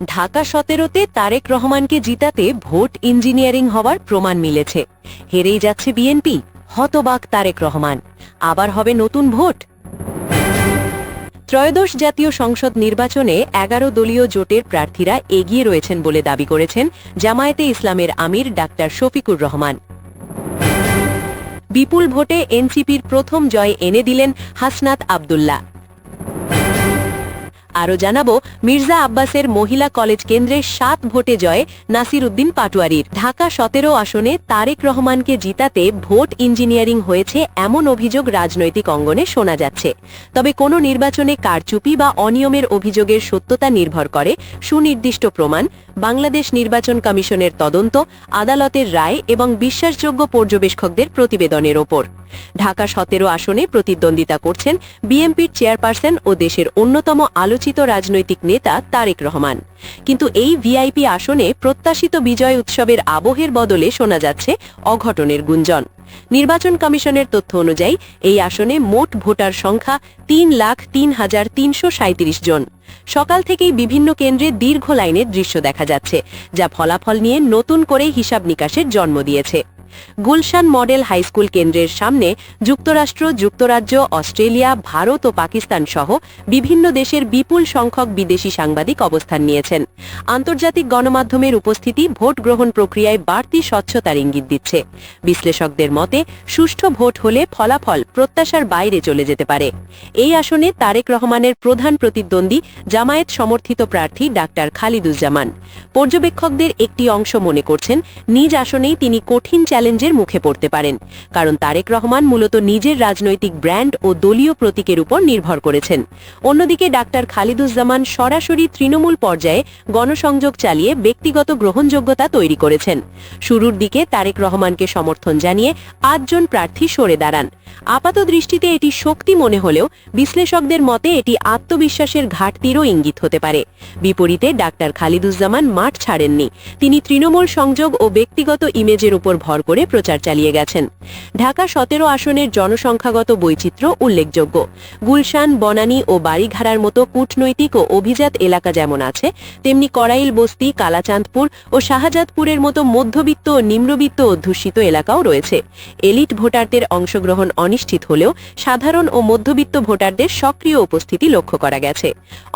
ঢাকা ১৭তে তারেক রহমানকে জিতাতে vote engineering হওয়ার প্রমাণ মিলেছে। হেরেই যাচ্ছে বিএনপি, হতবাক তারেক রহমান। আবার হবে নতুন ভোট। ত্রয়োদশ জাতীয় সংসদ নির্বাচনে ১১ দলীয় জোটের প্রার্থীরা এগিয়ে রয়েছেন বলে দাবি করেছেন জামায়াতে ইসলামের আমির ডাক্তার শফিকুর রহমান। বিপুল ভোটে এনসিপির প্রথম জয় এনে দিলেন হাসনাত আব্দুল্লাহ। আরও জানাবো, মির্জা আব্বাসের মহিলা কলেজ কেন্দ্রে ৭ ভোটে জয় নাসির উদ্দিন পাটোয়ারির। ঢাকা ১৭ আসনে তারেক রহমানকে জিতাতে ভোট ইঞ্জিনিয়ারিং হয়েছে এমন অভিযোগ রাজনৈতিক অঙ্গনে শোনা যাচ্ছে। তবে কোনো নির্বাচনে কারচুপি বা অনিয়মের অভিযোগের সত্যতা নির্ভর করে সুনির্দিষ্ট প্রমাণ, বাংলাদেশ নির্বাচন কমিশনের তদন্ত, আদালতের রায় এবং বিশ্বাসযোগ্য পর্যবেক্ষকদের প্রতিবেদনের ওপর। ঢাকা ১৭ আসনে প্রতিদ্বন্দ্বিতা করছেন বিএনপির চেয়ারপারসন ও দেশের অন্যতম আলোচিত রাজনৈতিক নেতা তারেক রহমান। কিন্তু এই ভিআইপি আসনে প্রত্যাশিত বিজয় উৎসবের আবহের বদলে শোনা যাচ্ছে অঘটনের গুঞ্জন। নির্বাচন কমিশনের তথ্য অনুযায়ী এই আসনে মোট ভোটার সংখ্যা ৩,০৩,৩৩৭ জন। সকাল থেকেই বিভিন্ন কেন্দ্রে দীর্ঘ লাইনের দৃশ্য দেখা যাচ্ছে, যা ফলাফল নিয়ে নতুন করে হিসাব নিকাশের জন্ম দিয়েছে। গুলশান মডেল হাইস্কুল কেন্দ্রের সামনে যুক্তরাষ্ট্র, যুক্তরাজ্য, অস্ট্রেলিয়া, ভারত ও পাকিস্তান সহ বিভিন্ন দেশের বিপুল সংখ্যক বিদেশি সাংবাদিক অবস্থান নিয়েছেন। আন্তর্জাতিক গণমাধ্যমের উপস্থিতি ভোট গ্রহণ প্রক্রিয়ায় বাড়তি স্বচ্ছতার ইঙ্গিত দিচ্ছে। বিশ্লেষকদের মতে, সুষ্ঠু ভোট হলে ফলাফল প্রত্যাশার বাইরে চলে যেতে পারে। এই আসনে তারেক রহমানের প্রধান প্রতিদ্বন্দ্বী জামায়াত সমর্থিত প্রার্থী ডাক্তার খালিদুজ্জামান। পর্যবেক্ষকদের একটি অংশ মনে করছেন, নিজ আসনেই তিনি কঠিন চ্যালেঞ্জের মুখে পড়তে পারেন, কারণ তারেক রহমান মূলত নিজের রাজনৈতিক ব্র্যান্ড ও দলীয় প্রতীকের উপর নির্ভর করেছেন। অন্যদিকে ডাক্তার খালিদুজ্জামান সরাসরি তৃণমূল পর্যায়ে গণসংযোগ চালিয়ে ব্যক্তিগত গ্রহণযোগ্যতা তৈরি করেছেন। শুরুর দিকে তারেক রহমানকে সমর্থন জানিয়ে ৮ জন প্রার্থী সরে দাঁড়ান। আপাত দৃষ্টিতে এটি শক্তি মনে হলেও বিশ্লেষকদের মতে এটি আত্মবিশ্বাসের ঘাটতিরও ইঙ্গিত হতে পারে। বিপরীতে ডাক্তার খালিদুজ্জামান মাঠ ছাড়েননি। তিনি তৃণমূল সংযোগ ও ব্যক্তিগত ইমেজের উপর ভর করে প্রচার চালিয়ে গেছেন। ঢাকা ১৭ আসনের জনসংখ্যাগত বৈচিত্র্য উল্লেখযোগ্য। গুলশান, বনানী ও বাড়িঘাড়ার মতো কূটনৈতিক ও অভিজাত এলাকা যেমন আছে, তেমনি করাইল বস্তি, কালাচাঁদপুর ও শাহজাদপুরের মতো মধ্যবিত্ত ও নিম্নবিত্ত অধ্যুষিত এলাকাও রয়েছে। এলিট ভোটারদের অংশগ্রহণ অনিশ্চিত হলেও সাধারণ ও মধ্যবিত্ত ভোটারদের সক্রিয় উপস্থিতি লক্ষ্য করা গেছে।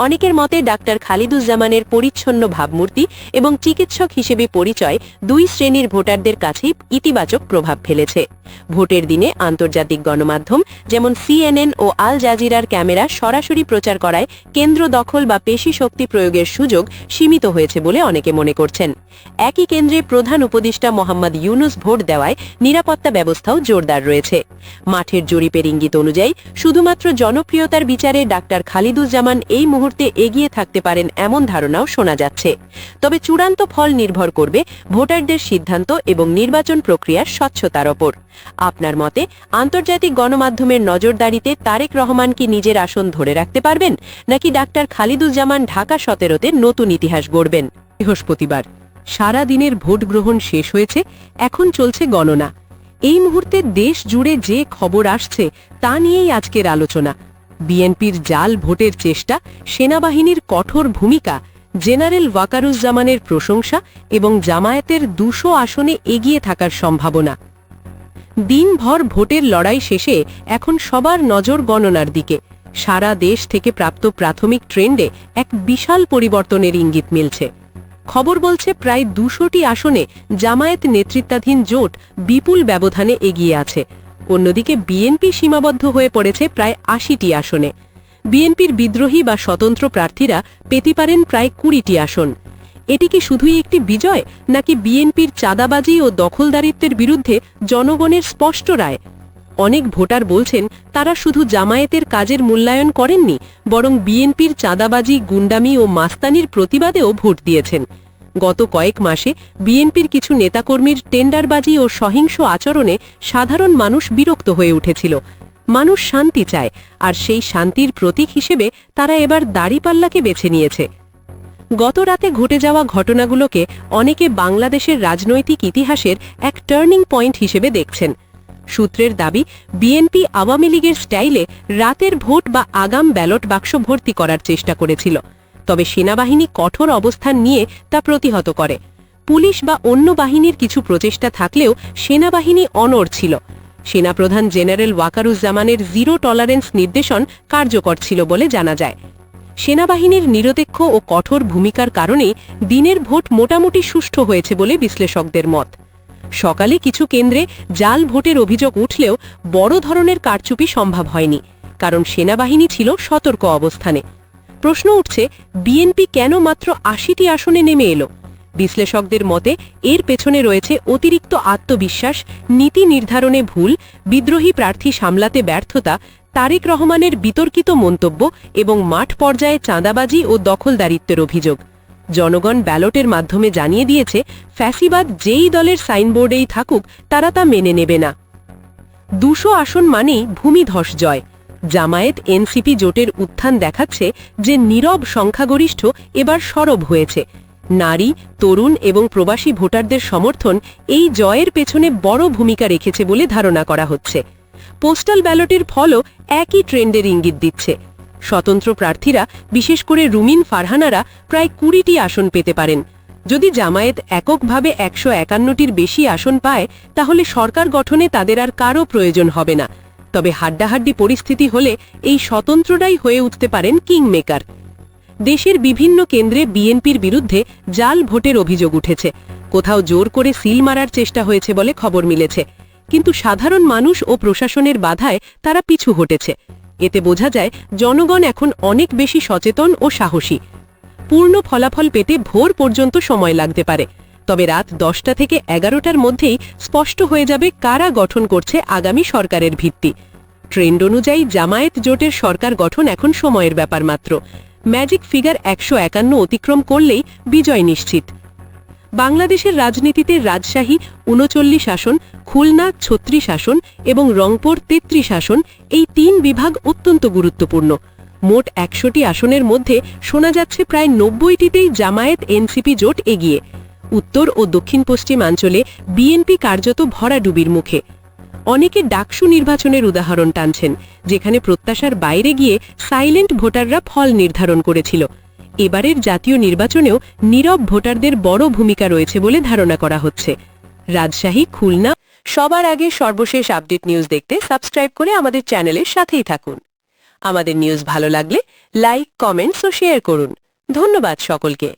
অনেকের মতে ডাক্তার খালিদুজ্জামানের পরিচ্ছন্ন ভাবমূর্তি এবং চিকিৎসক হিসেবে পরিচয় দুই শ্রেণীর ভোটারদের কাছেই ইতিবাচক প্রভাব ফেলেছে। ভোটের দিনে আন্তর্জাতিক গণমাধ্যম যেমন CNN ও আল জাজিরার ক্যামেরা সরাসরি প্রচার করায় কেন্দ্র দখল বা পেশি শক্তি প্রয়োগের সুযোগ সীমিত হয়েছে বলে অনেকে মনে করছেন। একই কেন্দ্রে প্রধান উপদেষ্টা মোহাম্মদ ইউনুস ভোট দেওয়ায় নিরাপত্তা ব্যবস্থাও জোরদার রয়েছে। মাঠের জরিপের ইঙ্গিত অনুযায়ী শুধুমাত্র জনপ্রিয়তার বিচারে ডাক্তার খালিদুজ্জামান এই মুহূর্তে এগিয়ে থাকতে পারেন এমন ধারণাও শোনা যাচ্ছে। তবে চূড়ান্ত ফল নির্ভর করবে ভোটারদের সিদ্ধান্ত এবং নির্বাচন প্রক্রিয়ার স্বচ্ছতার ওপর। আপনার মতে আন্তর্জাতিক গণমাধ্যমের নজরদারিতে তারেক রহমান কি নিজের আসন ধরে রাখতে পারবেন, নাকি ডাক্তার খালিদুজ্জামান ঢাকা ১৭তে নতুন ইতিহাস গড়বেন? বৃহস্পতিবার সারা দিনের ভোট গ্রহণ শেষ হয়েছে, এখন চলছে গণনা। এই মুহূর্তে দেশ জুড়ে যে খবর আসছে তা নিয়েই আজকের আলোচনা। বিএনপির জাল ভোটের চেষ্টা, সেনাবাহিনীর কঠোর ভূমিকা, জেনারেল ওয়াকারুজ্জামানের প্রশংসা এবং জামায়াতের ২০০ আসনে এগিয়ে থাকার সম্ভাবনা। দিনভর ভোটের লড়াই শেষে এখন সবার নজর গণনার দিকে। সারা দেশ থেকে প্রাপ্ত প্রাথমিক ট্রেন্ডে এক বিশাল পরিবর্তনের ইঙ্গিত মিলছে। খবর বলছে প্রায় ২০০টি আসনে জামায়াত নেতৃত্বাধীন জোট বিপুল ব্যবধানে এগিয়ে আছে। অন্যদিকে বিএনপি সীমাবদ্ধ হয়ে পড়েছে প্রায় ৮০টি আসনে। বিএনপির বিদ্রোহী বা স্বতন্ত্র প্রার্থীরা পেতে পারেন প্রায় ২০টি আসন। এটি কি শুধুই একটি বিজয়, নাকি বিএনপির চাঁদাবাজি ও দখলদারিত্বের বিরুদ্ধে জনগণের স্পষ্ট রায়? অনেক ভোটার বলছেন তারা শুধু জামায়াতের কাজের মূল্যায়ন করেননি, বরং বিএনপির চাঁদাবাজি, গুন্ডামি ও মাস্তানির প্রতিবাদেও ভোট দিয়েছেন। গত কয়েক মাসে বিএনপির কিছু নেতাকর্মীর টেন্ডারবাজি ও সহিংস আচরণে সাধারণ মানুষ বিরক্ত হয়ে উঠেছিল। মানুষ শান্তি চায়, আর সেই শান্তির প্রতীক হিসেবে তারা এবার দাঁড়িপাল্লাকে বেছে নিয়েছে। গত রাতে ঘটে যাওয়া ঘটনাগুলোকে অনেকে বাংলাদেশের রাজনৈতিক ইতিহাসের এক টার্নিং পয়েন্ট হিসেবে দেখছেন। সূত্রের দাবি, বিএনপি আওয়ামী লীগের স্টাইলে রাতের ভোট বা আগাম ব্যালট বাক্স ভর্তি করার চেষ্টা করেছিল। তবে সেনাবাহিনী কঠোর অবস্থান নিয়ে তা প্রতিহত করে। পুলিশ বা অন্য বাহিনীর কিছু প্রচেষ্টা থাকলেও সেনাবাহিনী অনড় ছিল। সেনাপ্রধান জেনারেল ওয়াকারুজ্জামানের জিরো টলারেন্স নির্দেশন কার্যকর ছিল বলে জানা যায়। সেনাবাহিনীর নিরপেক্ষ ও কঠোর ভূমিকার কারণে দিনের ভোট মোটামুটি সুষ্ঠু হয়েছে বলে বিশ্লেষকদের মত। সকালে কিছু কেন্দ্রে জাল ভোটের অভিযোগ উঠলেও বড় ধরনের কারচুপি সম্ভব হয়নি, কারণ সেনাবাহিনী ছিল সতর্ক অবস্থানে। প্রশ্ন উঠছে, বিএনপি কেন মাত্র ৮০টি আসনে নেমে এলো? বিশ্লেষকদের মতে এর পেছনে রয়েছে অতিরিক্ত আত্মবিশ্বাস, নীতি নির্ধারণে ভুল, বিদ্রোহী প্রার্থী সামলাতে ব্যর্থতা, তারেক রহমানের বিতর্কিত মন্তব্য এবং মাঠ পর্যায়ে চাঁদাবাজি ও দখলদারিত্বের অভিযোগ। জনগণ ব্যালটের মাধ্যমে জানিয়ে দিয়েছে, ফ্যাসিবাদ যেই দলের সাইনবোর্ডেই থাকুক তারা তা মেনে নেবে না। ২০০ আসন মানেই ভূমিধস জয়। জামায়াত এনসিপি জোটের উত্থান দেখাচ্ছে যে নীরব সংখ্যাগরিষ্ঠ এবার সরব হয়েছে। নারী, তরুণ এবং প্রবাসী ভোটারদের সমর্থন এই জয়ের পেছনে বড় ভূমিকা রেখেছে বলে ধারণা করা হচ্ছে। পোস্টাল ব্যালটের ফলও একই ট্রেন্ডের ইঙ্গিত দিচ্ছে। স্বতন্ত্র প্রার্থীরা, বিশেষ করে রুমিন ফারহানারা, প্রায় ২০টি আসন পেতে পারেন। যদি জামায়াত এককভাবে ১৫১টির বেশি আসন পায় তাহলে সরকার গঠনে তাদের আর কারও প্রয়োজন হবে না। তবে হাড্ডাহাড্ডি পরিস্থিতি হলে এই স্বতন্ত্ররাই হয়ে উঠতে পারেন কিংমেকার। দেশের বিভিন্ন কেন্দ্রে বিএনপির বিরুদ্ধে জাল ভোটের অভিযোগ উঠেছে। কোথাও জোর করে সিল মারার চেষ্টা হয়েছে বলে খবর মিলেছে, কিন্তু সাধারণ মানুষ ও প্রশাসনের বাধায় তারা পিছু হটেছে। এতে বোঝা যায় জনগণ এখন অনেক বেশি সচেতন ও সাহসী। পূর্ণ ফলাফল পেতে ভোর পর্যন্ত সময় লাগতে পারে, তবে রাত ১০টা থেকে ১১টার মধ্যেই স্পষ্ট হয়ে যাবে কারা গঠন করছে আগামী সরকারের ভিত্তি। ট্রেন্ড অনুযায়ী জামায়াত জোটের সরকার গঠন এখন সময়ের ব্যাপার মাত্র। ম্যাজিক ফিগার ১৫১ অতিক্রম করলেই বিজয় নিশ্চিত। বাংলাদেশের রাজনীতিতে রাজশাহী ৩৯ আসন, খুলনা ৩৬ আসন এবং রংপুর ৩৩ আসন, এই ৩ বিভাগ অত্যন্ত গুরুত্বপূর্ণ। মোট ১০০টি আসনের মধ্যে শোনা যাচ্ছে প্রায় ৯০টিতেই জামায়াত এনসিপি জোট এগিয়ে। উত্তর ও দক্ষিণ পশ্চিমাঞ্চলে বিএনপি কার্যত ভরাডুবির মুখে। অনেকে ডাকসু নির্বাচনের উদাহরণ টানছেন, যেখানে প্রত্যাশার বাইরে গিয়ে সাইলেন্ট ভোটাররা ফল নির্ধারণ করেছিল। এবারের জাতীয় নির্বাচনেও নীরব ভোটারদের বড় ভূমিকা রয়েছে বলে ধারণা করা হচ্ছে। রাজশাহী, খুলনা, সবার আগে সর্বশেষ আপডেট নিউজ দেখতে সাবস্ক্রাইব করে আমাদের চ্যানেলের সাথেই থাকুন। আমাদের নিউজ ভালো লাগলে লাইক, কমেন্টস ও শেয়ার করুন। ধন্যবাদ সকলকে।